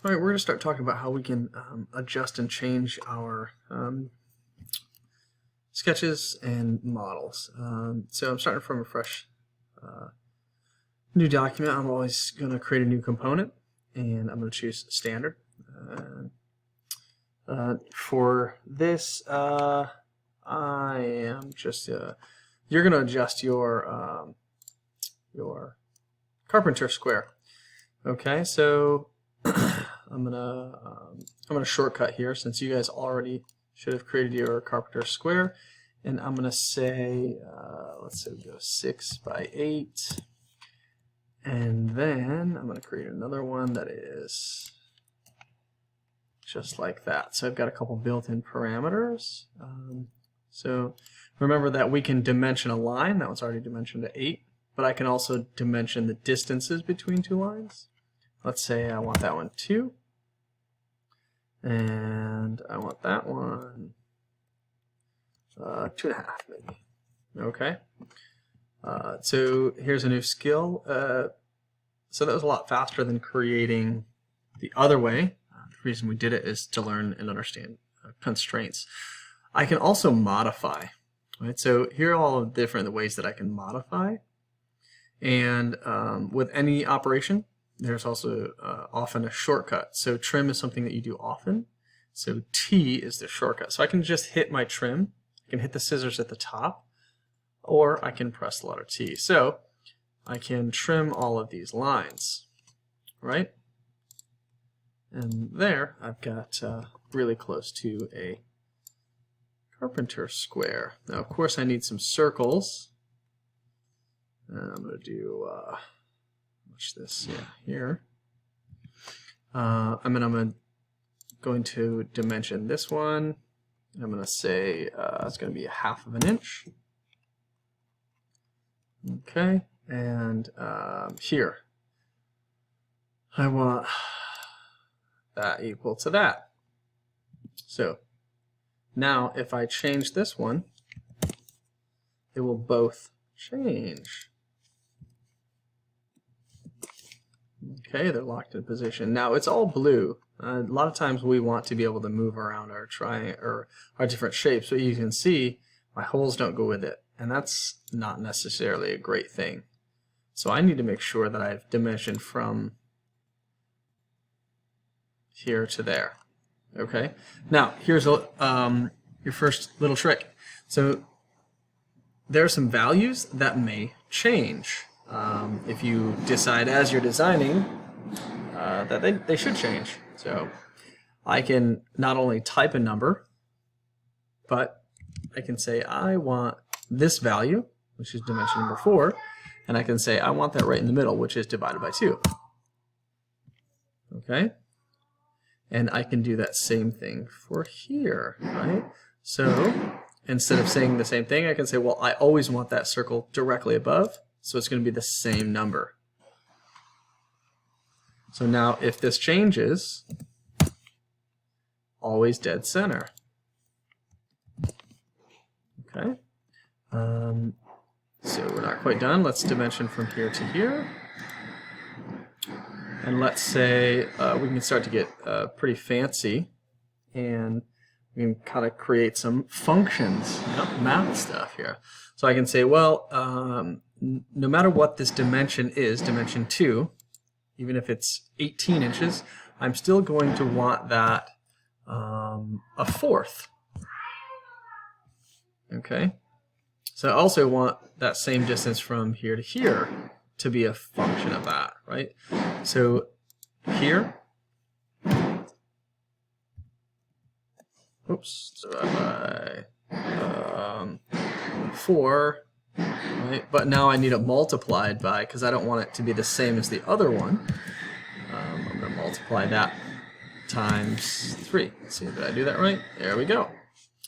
All right, we're going to start talking about how we can adjust and change our sketches and models. So I'm starting from a fresh new document. I'm always going to create a new component, and I'm going to choose standard. For this, I am just you're going to adjust your Carpenter square. Okay, so I'm gonna shortcut here since you guys already should have created your Carpenter square, and I'm gonna say let's say we go 6 by 8, and then I'm gonna create another one that is just like that. So I've got a couple built-in parameters. So remember that we can dimension a line. That one's already dimensioned to 8, but I can also dimension the distances between two lines. Let's say I want that one 2, and I want that one 2.5 maybe. Okay. So here's a new skill. So that was a lot faster than creating the other way. The reason we did it is to learn and understand constraints. I can also modify. Right? So here are all of the different ways that I can modify. And with any operation, there's also often a shortcut. So trim is something that you do often. So T is the shortcut. So I can just hit my trim. I can hit the scissors at the top, or I can press the letter T. So I can trim all of these lines, right? And there I've got really close to a Carpenter square. Now, of course, I need some circles. I'm going to do watch this, here. I'm going to dimension this one. I'm going to say it's going to be 1/2 inch. Okay, and here I want that equal to that. So now if I change this one, they will both change. Okay, they're locked in position. Now it's all blue. A lot of times we want to be able to move around our or our different shapes, but you can see my holes don't go with it, and that's not necessarily a great thing. So I need to make sure that I've dimensioned from here to there. Okay. Now here's your first little trick. So there are some values that may change. If you decide as you're designing that they should change. So I can not only type a number, but I can say I want this value, which is dimension number 4, and I can say I want that right in the middle, which is divided by 2. Okay? And I can do that same thing for here, right? So instead of saying the same thing, I can say, well, I always want that circle directly above, so it's going to be the same number. So now if this changes, always dead center. Okay. So we're not quite done. Let's dimension from here to here. And let's say we can start to get pretty fancy, and we can kind of create some functions, math stuff here. So I can say, well, no matter what this dimension is, dimension 2, even if it's 18 inches, I'm still going to want that 1/4. Okay? So I also want that same distance from here to here to be a function of that, right? So here, oops, divided by 4, right? But now I need it multiplied by, because I don't want it to be the same as the other one. I'm going to multiply that times 3. Let's see, did I do that right? There we go.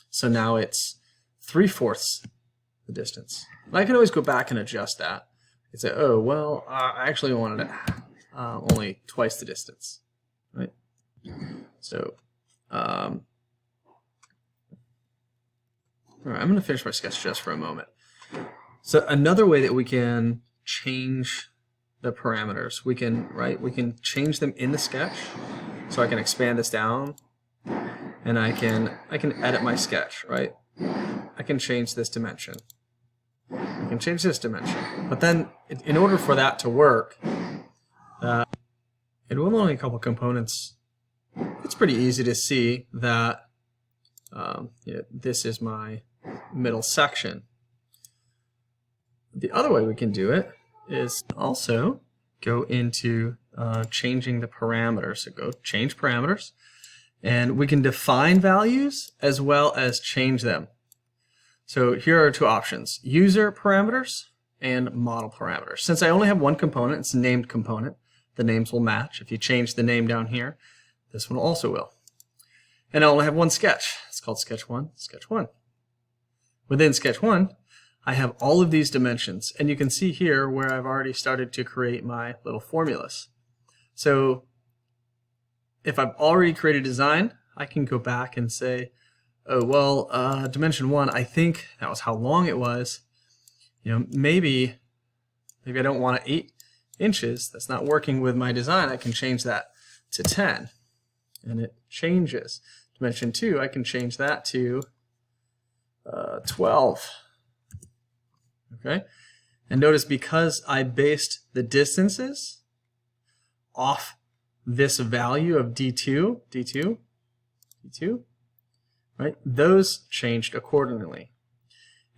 So now it's 3/4 the distance. I can always go back and adjust that. I say, oh, well, I actually wanted it only twice the distance, right? So, all right, I'm going to finish my sketch just for a moment. So another way that we can change the parameters, we can change them in the sketch, So I can expand this down, and I can edit my sketch, right? I can change this dimension. I can change this dimension. But then, in order for that to work, it will only a couple components. It's pretty easy to see that this is my middle section. The other way we can do it is also go into changing the parameters. So go change parameters, and we can define values as well as change them. So here are two options: user parameters and model parameters. Since I only have one component, it's a named component, the names will match. If you change the name down here, this one also will. And I only have one sketch. It's called sketch 1, sketch 1. Within sketch 1, I have all of these dimensions, and you can see here where I've already started to create my little formulas. So if I've already created a design, I can go back and say, oh, well, dimension 1, I think that was how long it was. Maybe I don't want 8 inches. That's not working with my design. I can change that to 10, and it changes. Dimension 2, I can change that to 12. Okay, and notice because I based the distances off this value of D2, right? Those changed accordingly.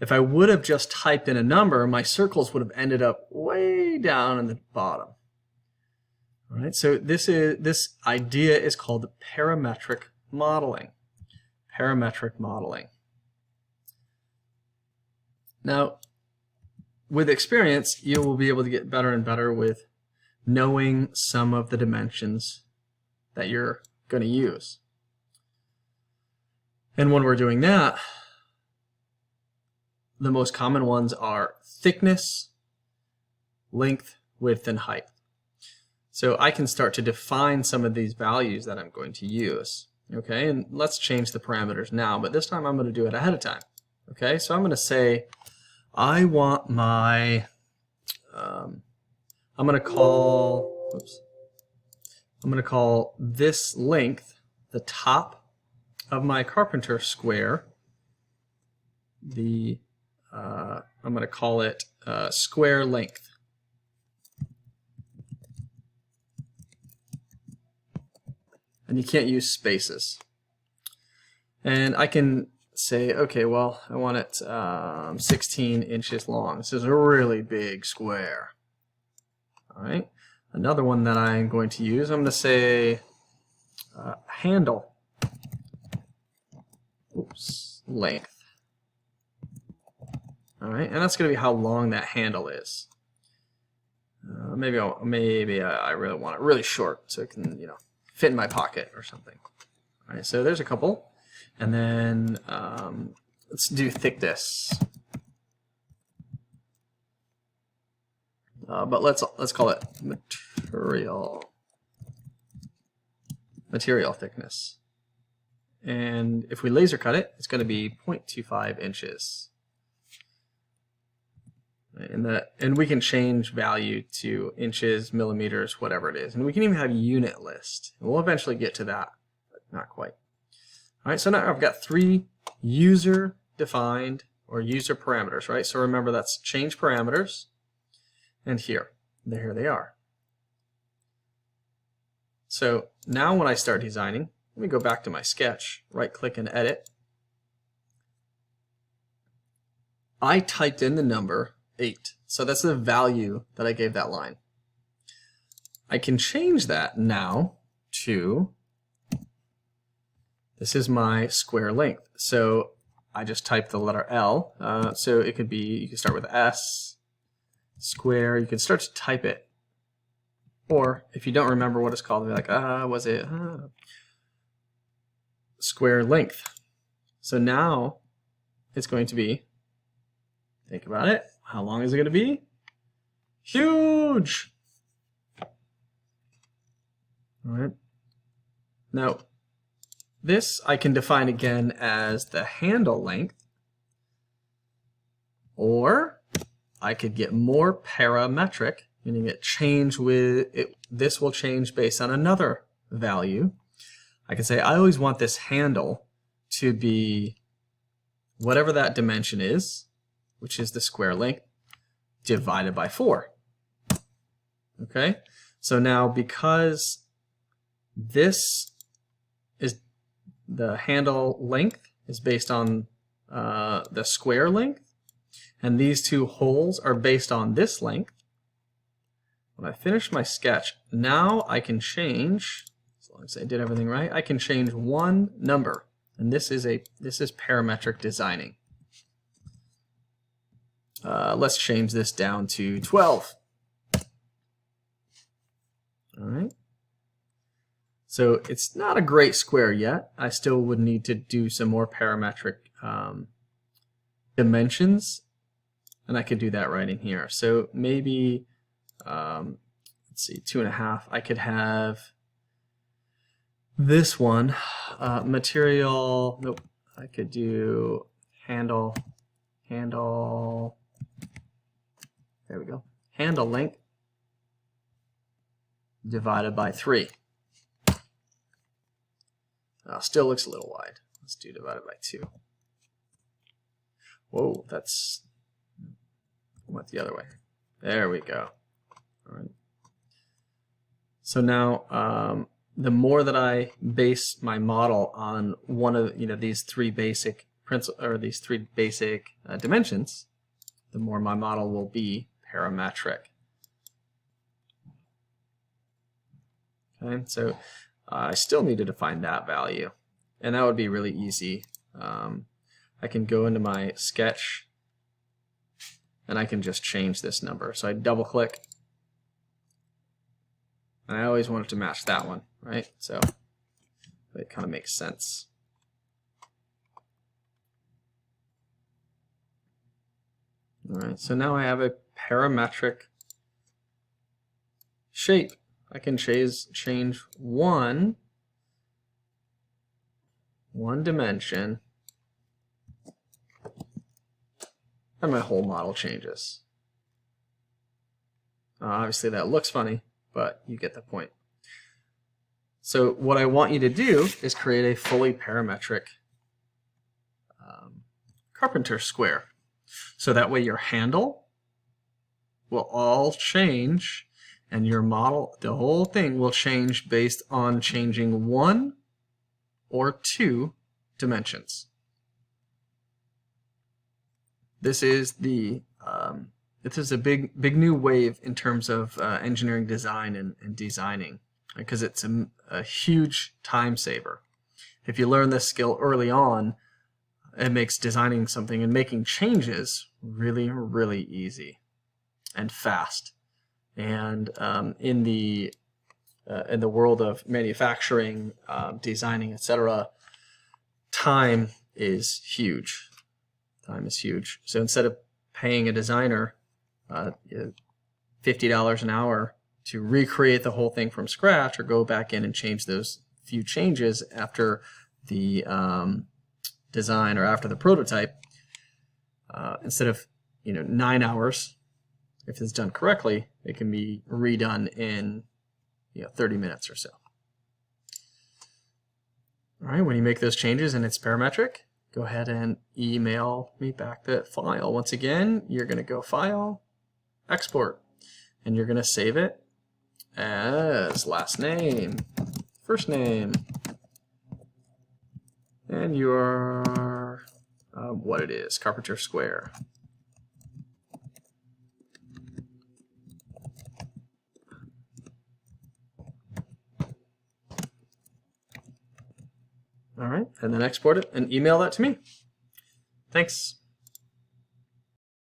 If I would have just typed in a number, my circles would have ended up way down in the bottom. All right, so this idea is called parametric modeling. Parametric modeling. Now, with experience, you will be able to get better and better with knowing some of the dimensions that you're going to use. And when we're doing that, the most common ones are thickness, length, width, and height. So I can start to define some of these values that I'm going to use. Okay, and let's change the parameters now, but this time I'm going to do it ahead of time. Okay, so I'm going to say I want my, I'm going to call this length the top of my Carpenter square. I'm going to call it square length. And you can't use spaces. And I can say, okay, well, I want it 16 inches long. This is a really big square. All right. Another one that I'm going to use, I'm going to say handle. Oops, length. All right, and that's going to be how long that handle is. Maybe I really want it really short so it can fit in my pocket or something. All right, so there's a couple, and then let's do thickness. But let's call it material thickness. And if we laser cut it, it's going to be 0.25 inches. And we can change value to inches, millimeters, whatever it is. And we can even have unit list. And we'll eventually get to that, but not quite. All right, so now I've got 3 user-defined or user parameters, right? So remember, that's change parameters. And here they are. So now when I start designing, let me go back to my sketch, right-click and edit. I typed in the number 8. So that's the value that I gave that line. I can change that now to, this is my square length. So I just typed the letter L. So it could be, you can start with S, square, you can start to type it. Or if you don't remember what it's called, be like, was it square length? So now it's going to be, think about it, how long is it going to be? Huge! All right. Now, this I can define again as the handle length, or I could get more parametric, meaning it change with it. This will change based on another value. I can say I always want this handle to be whatever that dimension is, which is the square length, divided by 4. Okay, so now because this is the handle length is based on the square length, and these two holes are based on this length, when I finish my sketch, now I can change, as long as I did everything right, I can change one number, and this is parametric designing. Let's change this down to 12. All right. So it's not a great square yet. I still would need to do some more parametric dimensions, and I could do that right in here. So maybe, let's see, 2.5. I could have this one, material, nope, I could do handle, there we go, handle length divided by 3. Still looks a little wide. Let's do divided by 2. Whoa, that's went the other way. There we go. All right. So now, the more that I base my model on one of these three basic dimensions, the more my model will be parametric. Okay, so I still need to define that value, and that would be really easy. I can go into my sketch and I can just change this number. So I double click, and I always want it to match that one, right? So it kind of makes sense. All right, so now I have a parametric shape. I can change one dimension, and my whole model changes. Obviously that looks funny, but you get the point. So what I want you to do is create a fully parametric Carpenter square. So that way your handle will all change, and your model, the whole thing will change based on changing 1 or 2 dimensions. This is a big new wave in terms of engineering design and designing, because it's a huge time saver. If you learn this skill early on, it makes designing something and making changes really, really easy and fast. And in the world of manufacturing, designing, etc., time is huge. Time is huge. So instead of paying a designer $50 an hour to recreate the whole thing from scratch, or go back in and change those few changes after the design or after the prototype, instead of 9 hours, if it's done correctly, it can be redone in 30 minutes or so. All right, when you make those changes and it's parametric, go ahead and email me back that file. Once again, you're going to go File, Export, and you're going to save it as last name, first name, and your what it is, Carpenter square. All right, and then export it and email that to me. Thanks.